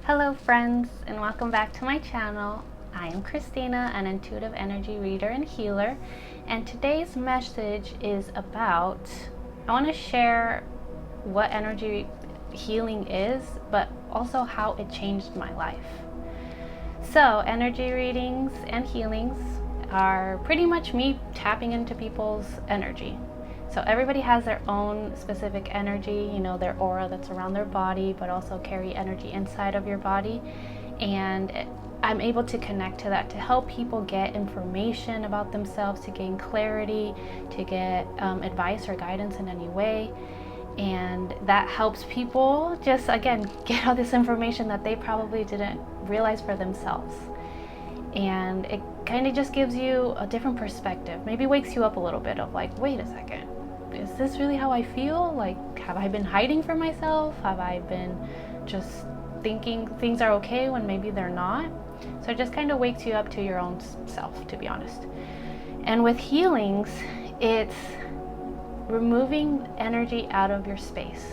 Hello friends, and welcome back to my channel. I am Christina, an intuitive energy reader and healer, and today's message is about, I want to share what energy healing is, but also how it changed my life. So energy readings and healings are pretty much me tapping into people's energy. So everybody has their own specific energy, their aura that's around their body, but also carry energy inside of your body. And I'm able to connect to that to help people get information about themselves, to gain clarity, to get advice or guidance in any way. And that helps people just, again, get all this information that they probably didn't realize for themselves. And it kind of just gives you a different perspective, maybe wakes you up a little bit of like, wait a second, is this really how I feel? Like, have I been hiding from myself? Have I been just thinking things are okay when maybe they're not? So it just kind of wakes you up to your own self, to be honest. And with healings, it's removing energy out of your space.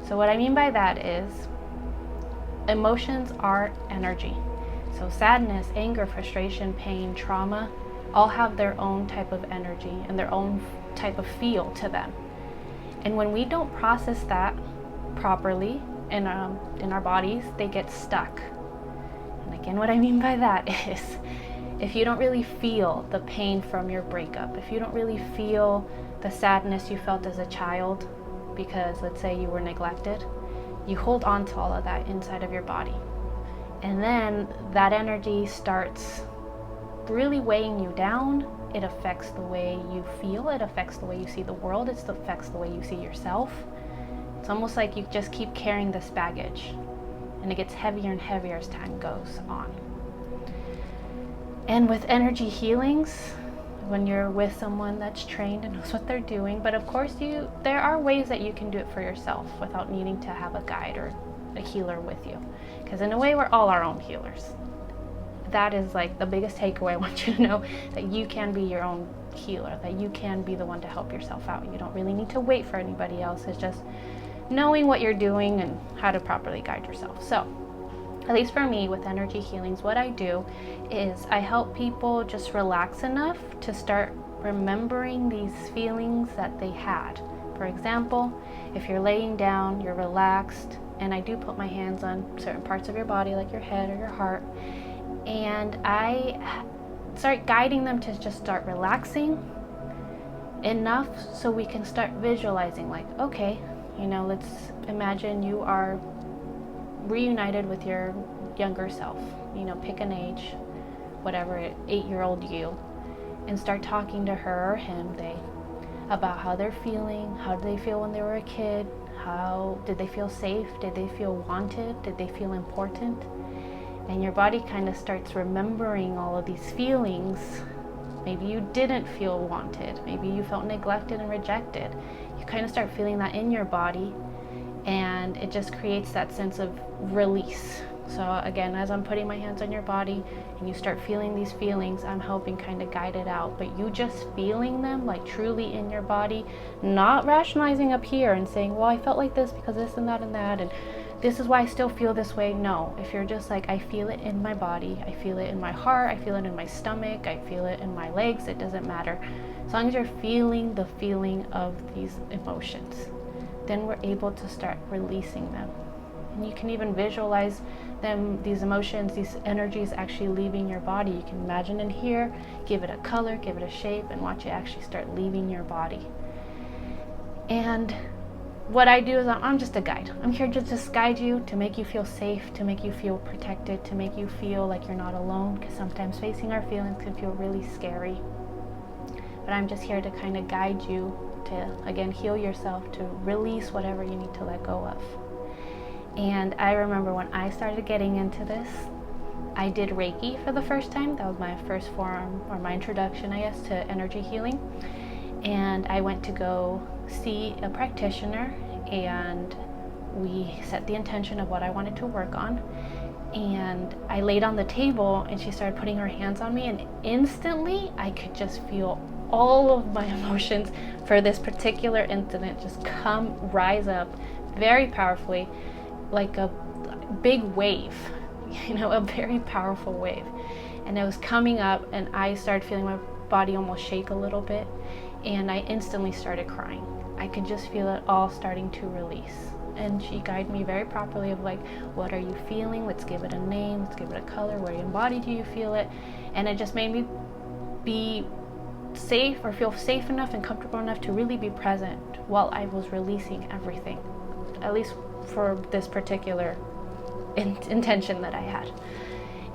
So what I mean by that is emotions are energy. So sadness, anger, frustration, pain, trauma, all have their own type of energy and their own type of feel to them. And when we don't process that properly in our bodies, they get stuck. And again, what I mean by that is if you don't really feel the pain from your breakup, if you don't really feel the sadness you felt as a child because, let's say, you were neglected, you hold on to all of that inside of your body. And then that energy starts really weighing you down. It affects the way you feel, it affects the way you see the world, it affects the way you see yourself. It's almost like you just keep carrying this baggage, and it gets heavier and heavier as time goes on. And with energy healings, when you're with someone that's trained and knows what they're doing, but of course there are ways that you can do it for yourself without needing to have a guide or a healer with you, because in a way we're all our own healers. That is like the biggest takeaway I want you to know, that you can be your own healer, that you can be the one to help yourself out. You don't really need to wait for anybody else. It's just knowing what you're doing and how to properly guide yourself. So at least for me with energy healings, what I do is I help people just relax enough to start remembering these feelings that they had. For example, if you're laying down, you're relaxed, and I do put my hands on certain parts of your body like your head or your heart, and I start guiding them to just start relaxing enough so we can start visualizing, like, okay, let's imagine you are reunited with your younger self, pick an age, whatever, 8-year-old you, and start talking to her or him, about how they're feeling. How did they feel when they were a kid? How did they feel safe? Did they feel wanted? Did they feel important? And your body kind of starts remembering all of these feelings. Maybe you didn't feel wanted. Maybe you felt neglected and rejected. You kind of start feeling that in your body, and it just creates that sense of release. So again, as I'm putting my hands on your body and you start feeling these feelings, I'm helping kind of guide it out. But you just feeling them like truly in your body, not rationalizing up here and saying, well, I felt like this because this and that and this is why I still feel this way. No, if you're just like, I feel it in my body, I feel it in my heart, I feel it in my stomach, I feel it in my legs, it doesn't matter. As long as you're feeling the feeling of these emotions, then we're able to start releasing them. And you can even visualize them, these emotions, these energies actually leaving your body. You can imagine in here, give it a color, give it a shape, and watch it actually start leaving your body. And what I do is I'm just a guide. I'm here to just guide you, to make you feel safe, to make you feel protected, to make you feel like you're not alone, because sometimes facing our feelings can feel really scary. But I'm just here to kind of guide you to, again, heal yourself, to release whatever you need to let go of. And I remember when I started getting into this, I did Reiki for the first time. That was my first form, or my introduction, I guess, to energy healing. And I went to go see a practitioner, and we set the intention of what I wanted to work on. And I laid on the table, and she started putting her hands on me, and instantly I could just feel all of my emotions for this particular incident just rise up very powerfully, like big wave, a very powerful wave. And it was coming up, and I started feeling my body almost shake a little bit, and I instantly started crying. I could just feel it all starting to release. And she guided me very properly of like, what are you feeling? Let's give it a name, let's give it a color. Where in your body do you feel it? And it just made me be safe, or feel safe enough and comfortable enough to really be present while I was releasing everything, at least for this particular intention that I had.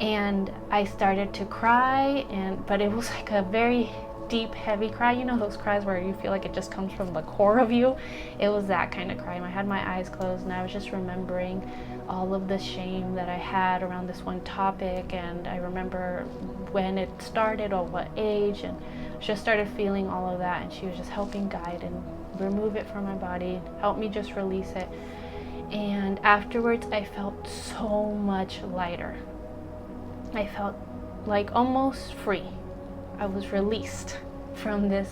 And I started to cry, but it was like a very deep, heavy cry. Those cries where you feel like it just comes from the core of you. It was that kind of cry. I had my eyes closed, and I was just remembering all of the shame that I had around this one topic. And I remember when it started, or what age, and just started feeling all of that. And she was just helping guide and remove it from my body, help me just release it. And afterwards, I felt so much lighter. I felt like almost free. I was released from this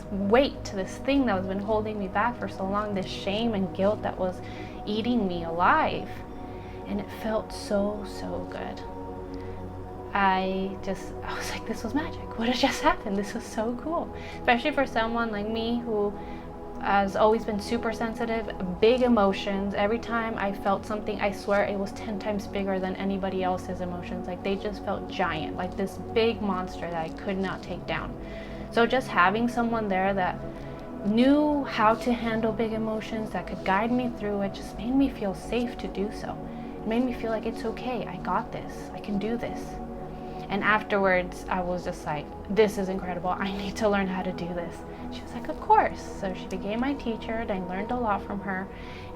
weight, this thing that was been holding me back for so long, this shame and guilt that was eating me alive. And it felt so, so good. I was like, this was magic. What had just happened? This was so cool. Especially for someone like me who has always been super sensitive, big emotions. Every time I felt something, I swear it was 10 times bigger than anybody else's emotions. Like, they just felt giant, like this big monster that I could not take down. So just having someone there that knew how to handle big emotions, that could guide me through it, just made me feel safe to do so. It made me feel like it's okay, I got this, I can do this. And afterwards, I was just like, this is incredible, I need to learn how to do this. She was like, of course. So she became my teacher, and I learned a lot from her,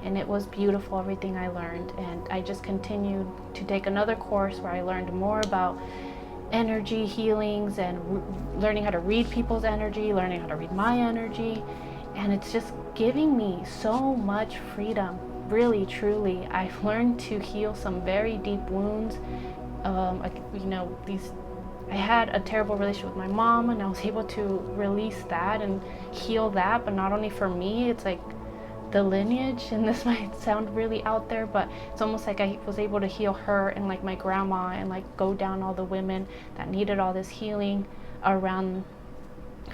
and it was beautiful, everything I learned. And I just continued to take another course where I learned more about energy healings and learning how to read people's energy, learning how to read my energy. And it's just giving me so much freedom, really, truly. I've learned to heal some very deep wounds. I had a terrible relationship with my mom, and I was able to release that and heal that. But not only for me, it's like the lineage, and this might sound really out there, but it's almost like I was able to heal her and like my grandma, and like go down all the women that needed all this healing around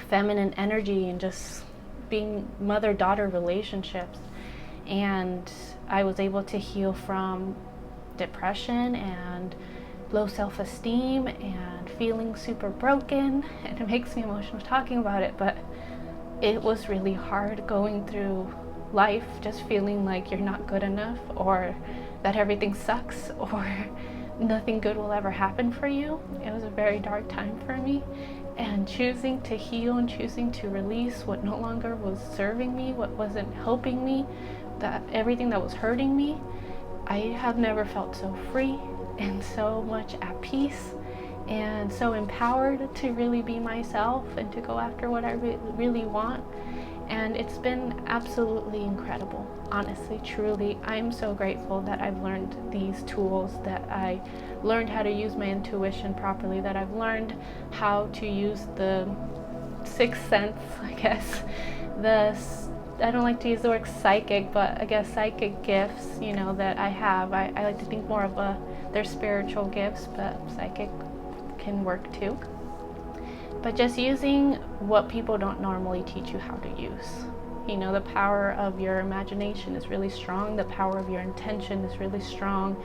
feminine energy and just being mother-daughter relationships. And I was able to heal from depression and low self-esteem and feeling super broken, and it makes me emotional talking about it, but it was really hard going through life just feeling like you're not good enough, or that everything sucks, or nothing good will ever happen for you. It was a very dark time for me, and choosing to heal and choosing to release what no longer was serving me, what wasn't helping me, that everything that was hurting me, I have never felt so free and so much at peace and so empowered to really be myself and to go after what I really want. And it's been absolutely incredible. Honestly, truly, I'm so grateful that I've learned these tools, that I learned how to use my intuition properly, that I've learned how to use the sixth sense, I guess. I don't like to use the word psychic, but I guess psychic gifts, that I have. I like to think more of they're spiritual gifts, but psychic can work too. But just using what people don't normally teach you how to use. The power of your imagination is really strong. The power of your intention is really strong.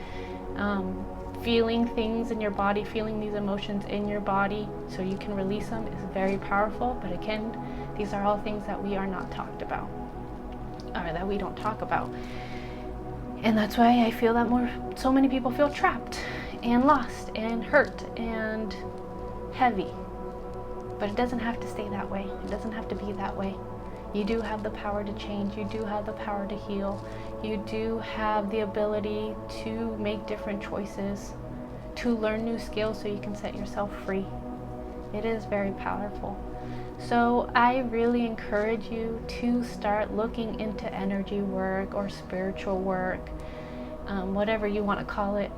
Feeling things in your body, feeling these emotions in your body so you can release them is very powerful. But again, these are all things that we are not talked about, or that we don't talk about. And that's why I feel that so many people feel trapped and lost and hurt and heavy. But it doesn't have to stay that way. It doesn't have to be that way. You do have the power to change. You do have the power to heal. You do have the ability to make different choices, to learn new skills so you can set yourself free. It is very powerful. So I really encourage you to start looking into energy work or spiritual work, whatever you want to call it,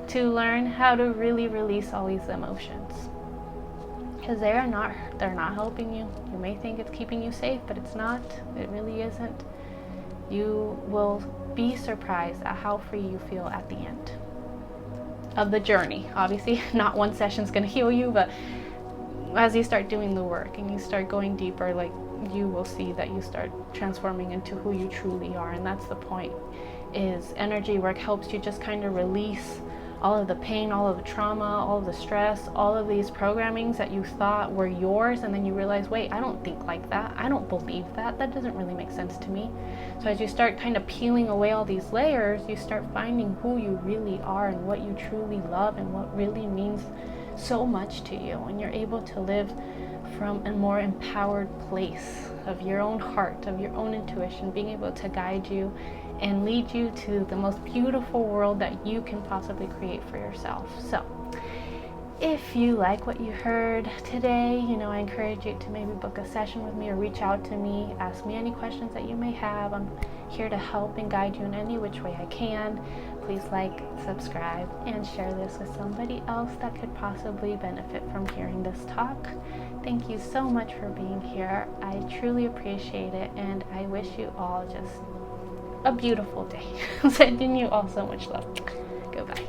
to learn how to really release all these emotions. Because they're not helping you. You may think it's keeping you safe, but it's not. It really isn't. you will be surprised at how free you feel at the end of the journey. Obviously, not one session is going to heal you, but as you start doing the work and you start going deeper, like, you will see that you start transforming into who you truly are. And that's the point, is energy work helps you just kind of release all of the pain, all of the trauma, all of the stress, all of these programmings that you thought were yours, and then you realize, wait, I don't think like that, I don't believe that doesn't really make sense to me. So as you start kind of peeling away all these layers, you start finding who you really are and what you truly love and what really means so much to you, and you're able to live from a more empowered place of your own heart, of your own intuition, being able to guide you and lead you to the most beautiful world that you can possibly create for yourself. So if you like what you heard today, I encourage you to maybe book a session with me or reach out to me, ask me any questions that you may have. I'm here to help and guide you in any which way I can. Please like, subscribe, and share this with somebody else that could possibly benefit from hearing this talk. Thank you so much for being here. I truly appreciate it, and I wish you all just a beautiful day. Sending you all so much love. Goodbye.